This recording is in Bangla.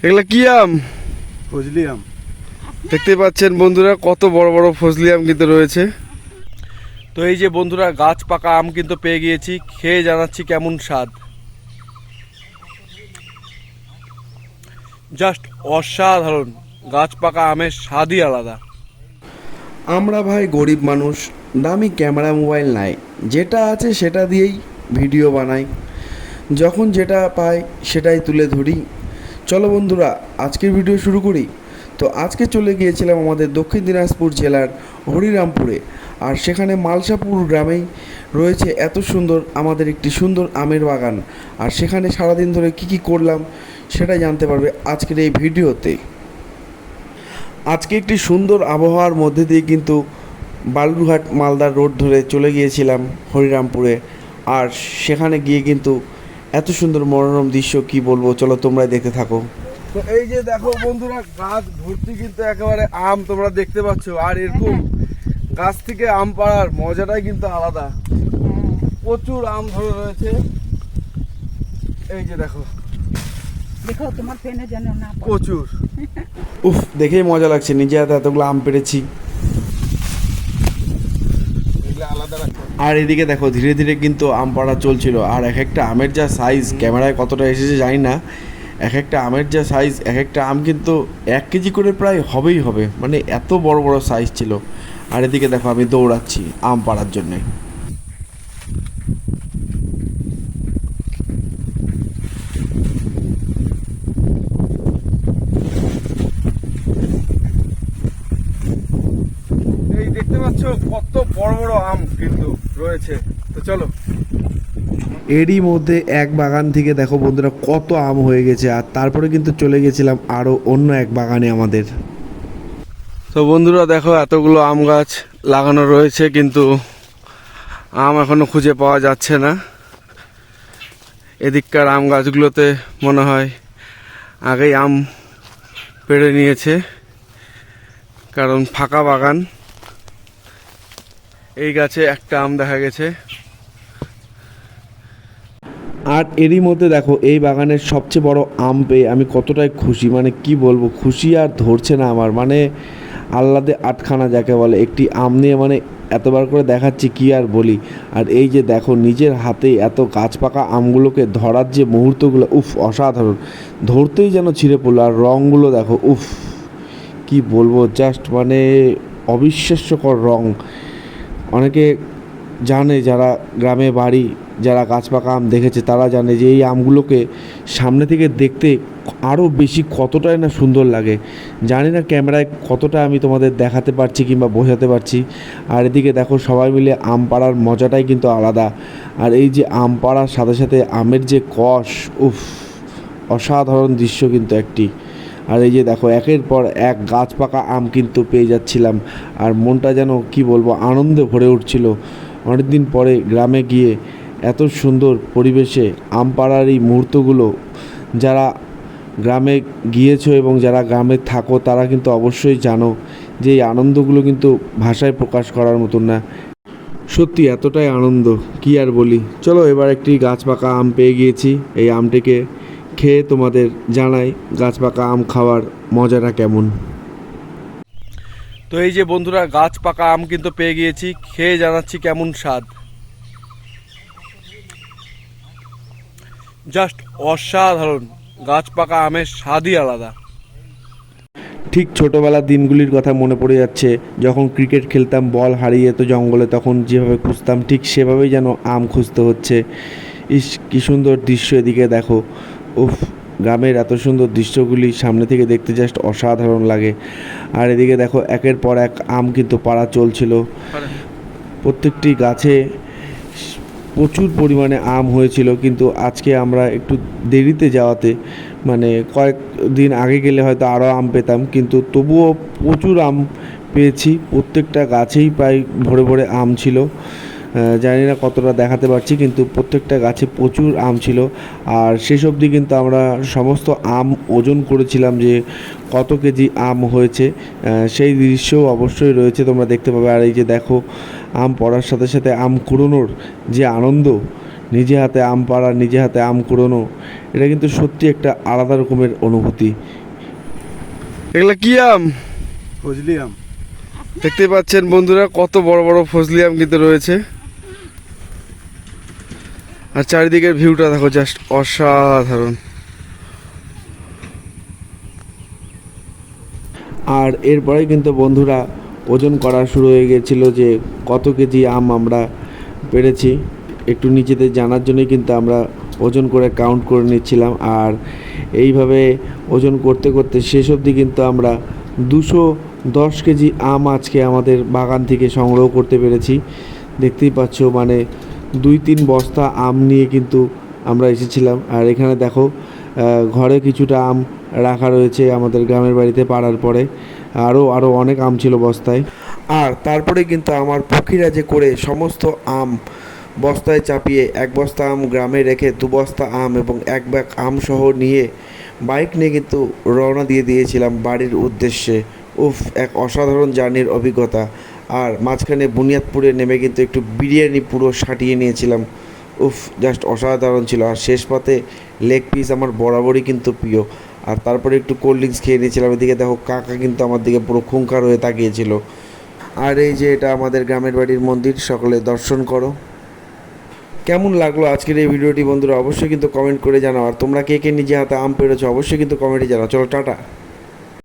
এগুলা কি আম? ফজলি আম। দেখতে পাচ্ছেন বন্ধুরা কত বড় বড় ফজলি আম কিন্তু রয়েছে। তো এই যে বন্ধুরা গাছ পাকা আম কিন্তু পেয়ে গিয়েছি, খেয়ে জানাচ্ছি কেমন স্বাদ। জাস্ট অসাধারণ, গাছ পাকা আমের স্বাদই আলাদা। আমরা ভাই গরিব মানুষ, দামি ক্যামেরা মোবাইল নাই, যেটা আছে সেটা দিয়েই ভিডিও বানাই, যখন যেটা পাই সেটাই তুলে ধরি। চলো বন্ধুরা আজকের ভিডিও শুরু করি। তো আজকে চলে গিয়েছিলাম আমাদের দক্ষিণ দিনাজপুর জেলার হরিরামপুরে, আর সেখানে মালসাপুর গ্রামেই রয়েছে এত সুন্দর আমাদের একটি সুন্দর আমের বাগান। আর সেখানে সারাদিন ধরে কি করলাম সেটাই জানতে পারবে আজকের এই ভিডিওতে। আজকে একটি সুন্দর আবহাওয়ার মধ্যে দিয়ে কিন্তু বালুরঘাট মালদার রোড ধরে চলে গিয়েছিলাম হরিরামপুরে। আর সেখানে গিয়ে কিন্তু এত সুন্দর মনোরম দৃশ্য কি বলবো, চলো তোমরাই দেখতে থাকো। তো এই যে দেখো বন্ধুরা গাছ ভর্তি কিন্তু একেবারে আম তোমরা দেখতে পাচ্ছ। আর এরকম গাছ থেকে আম পাড়ার মজাটাই কিন্তু আলাদা। প্রচুর আম ধরে রয়েছে, এই যে দেখো দেখো তোমার ফেনে যেন না পড়ে। প্রচুর। উফ, দেখেই মজা লাগছে, নিজে হাতে এতগুলো আম পেড়েছি। আর এদিকে দেখো ধীরে ধীরে কিন্তু আম পাড়া চলছিল। আর এক একটা আমের যা সাইজ, ক্যামেরায় কতটা এসেছে জানি না, এক একটা আমের যা সাইজ, এক একটা আম কিন্তু 1 কেজি করে প্রায় হবেই হবে, মানে এত বড় বড় সাইজ ছিল। আর এদিকে দেখো আমি দৌড়াচ্ছি আম পাড়ার জন্যে। এই দেখতে পাচ্ছ কত বড় বড় আম কিন্তু রয়েছে। তো চলো। এরই মধ্যে এক বাগান থেকে দেখো বন্ধুরা কত আম হয়ে গেছে। আর তারপরে কিন্তু চলে গেছিলাম আরও অন্য এক বাগানে আমাদের। তো বন্ধুরা দেখো এতগুলো আম গাছ লাগানো রয়েছে, কিন্তু আম এখনো খুঁজে পাওয়া যাচ্ছে না। এদিককার আম গাছগুলোতে মনে হয় আগেই আম পেড়ে নিয়েছে, কারণ ফাঁকা বাগান। এই গাছে একটা আম দেখা গেছে। আর এরই মধ্যে দেখো এই বাগানের সবচেয়ে বড় আম পেয়ে আমি কতটাই খুশি, মানে কি বলবো, খুশি আর ধরছে না আমার, মানে আহ্লাদে আটখানা যাকে বলে। একটি আম নিয়ে মানে এতবার করে দেখাচ্ছি কি আর বলি। আর এই যে দেখো নিজের হাতেই এত গাছ পাকা আমগুলোকে ধরার যে মুহূর্তগুলো, উফ অসাধারণ, ধরতেই যেন ছিঁড়ে পড়লো। আর রঙগুলো দেখো, উফ কি বলবো, জাস্ট মানে অবিশ্বাস্যকর রং। অনেকে জানে, যারা গ্রামে বাড়ি, যারা গাছ পাকা আম দেখেছে তারা জানে যে এই আমগুলোকে সামনে থেকে দেখতে আরও বেশি কতটাই না সুন্দর লাগে। জানি না ক্যামেরায় কতটা আমি তোমাদের দেখাতে পারছি কিংবা বোঝাতে পারছি। আর এদিকে দেখো সবাই মিলে আম পাড়ার মজাটাই কিন্তু আলাদা। আর এই যে আম পাড়ার সাথে সাথে আমের যে কষ, উফ অসাধারণ দৃশ্য কিন্তু একটি। আর এই যে দেখো একের পর এক গাছ পাকা আম কিন্তু পেয়ে যাচ্ছিলাম। আর মনটা যেন কি বলবো আনন্দে ভরে উঠছিল। অনেকদিন পরে গ্রামে গিয়ে এত সুন্দর পরিবেশে আম পাড়ার এই মুহূর্তগুলো, যারা গ্রামে গিয়েছো এবং যারা গ্রামে থাকো তারা কিন্তু অবশ্যই জানো যে এই আনন্দগুলো কিন্তু ভাষায় প্রকাশ করার মতন না। সত্যি এতটাই আনন্দ কি আর বলি। চলো এবার একটি গাছ পাকা আম পেয়ে গিয়েছি, এই আমটিকে খেয়ে তোমাদের জানাই গাছ পাকা আম খাওয়ার মজাটা কেমন। তো এই যে বন্ধুরা গাছ পাকা আম কিন্তু পেয়ে গিয়েছি, খেয়ে জানাচ্ছি কেমন স্বাদ। জাস্ট অসাধারণ, গাছ পাকা আমের স্বাদই আলাদা। ঠিক ছোটোবেলার দিনগুলির কথা মনে পড়ে যাচ্ছে, যখন ক্রিকেট খেলতাম বল হারিয়ে তো জঙ্গলে, তখন যেভাবে খুঁজতাম ঠিক সেভাবেই যেন আম খুঁজতে হচ্ছে। ইস কী সুন্দর দৃশ্য, এদিকে দেখো, উফ গ্রামের এত সুন্দর দৃশ্যগুলি সামনে থেকে দেখতে জাস্ট অসাধারণ লাগে। আর এদিকে দেখো একের পর এক আম কিন্তু পাড়া চলছিল। প্রত্যেকটি গাছে প্রচুর পরিমাণে আম হয়েছিল, কিন্তু আজকে আমরা একটু দেরিতে যাওয়াতে, মানে কয়েকদিন আগে গেলে হয়তো আরও আম পেতাম, কিন্তু তবুও প্রচুর আম পেয়েছি। প্রত্যেকটা গাছেই প্রায় ভরে ভরে আম ছিল। জানি না কতটা দেখাতে পারছি, কিন্তু প্রত্যেকটা গাছে প্রচুর আম ছিল। আর শেষ অবধি কিন্তু আমরা সমস্ত আম ওজন করেছিলাম যে কত কেজি আম হয়েছে, সেই দৃশ্যও অবশ্যই রয়েছে, তোমরা দেখতে পাবে। আর এই যে দেখো আম পড়ার সাথে সাথে আম কুড়োনোর যে আনন্দ, নিজে হাতে আম পাড়া, নিজে হাতে আম কুড়োনো, এটা কিন্তু সত্যি একটা আলাদা রকমের অনুভূতি। এগুলা কি আম? ফজলি আম। দেখতে পাচ্ছেন বন্ধুরা কত বড় বড় ফজলি আম কিন্তু রয়েছে। আর চারিদিকের ভিউটা দেখো, জাস্ট অসাধারণ। আর এরপরে কিন্তু বন্ধুরা ওজন করা শুরু হয়ে গেছিলো যে কত কেজি আম আমরা পেরেছি, একটু নিজেদের জানার জন্যই কিন্তু আমরা ওজন করে কাউন্ট করে নিচ্ছিলাম। আর এইভাবে ওজন করতে করতে শেষ অবধি কিন্তু আমরা 210 কেজি আম আজকে আমাদের বাগান থেকে সংগ্রহ করতে পেরেছি। দেখতেই পাচ্ছ, মানে 2-3 বস্তা আম নিয়ে কিন্তু আমরা এসেছিলাম। আর এখানে দেখো ঘরে কিছুটা আম রাখা রয়েছে আমাদের গ্রামের বাড়িতে পাড়ার পরে, আরও অনেক আম ছিল বস্তায়। আর তারপরে কিন্তু আমার পক্ষীরাজে করে সমস্ত আম বস্তায় চাপিয়ে 1 বস্তা আম গ্রামে রেখে 2 বস্তা আম এবং 1 ব্যাগ আম সহ নিয়ে বাইক নিয়ে কিন্তু রওনা দিয়ে দিয়েছিলাম বাড়ির উদ্দেশ্যে। উফ, এক অসাধারণ জার্নির অভিজ্ঞতা। আর মাঝখানে বুনিয়াদপুরে নেমে কিন্তু একটু বিরিয়ানি পুরো সাটিয়ে নিয়েছিলাম। উফ, জাস্ট অসাধারণ ছিল। আর শেষ পথে লেগ পিস আমার বরাবরই কিন্তু প্রিয়। আর তারপরে একটু কোল্ড ড্রিঙ্কস খেয়ে নিয়েছিলাম। এদিকে দেখো কাকা কিন্তু আমার দিকে পুরো খুঙ্কার হয়ে তাকিয়েছিল। আর এই যে এটা আমাদের গ্রামের বাড়ির মন্দির, সকলে দর্শন করো। কেমন লাগলো আজকের এই ভিডিওটি বন্ধুরা, অবশ্যই কিন্তু কমেন্ট করে জানাও। আর তোমরা কে কে নিজে হাতে আম পেড়েছো অবশ্যই কিন্তু কমেন্টে জানাও। চলো টাটা।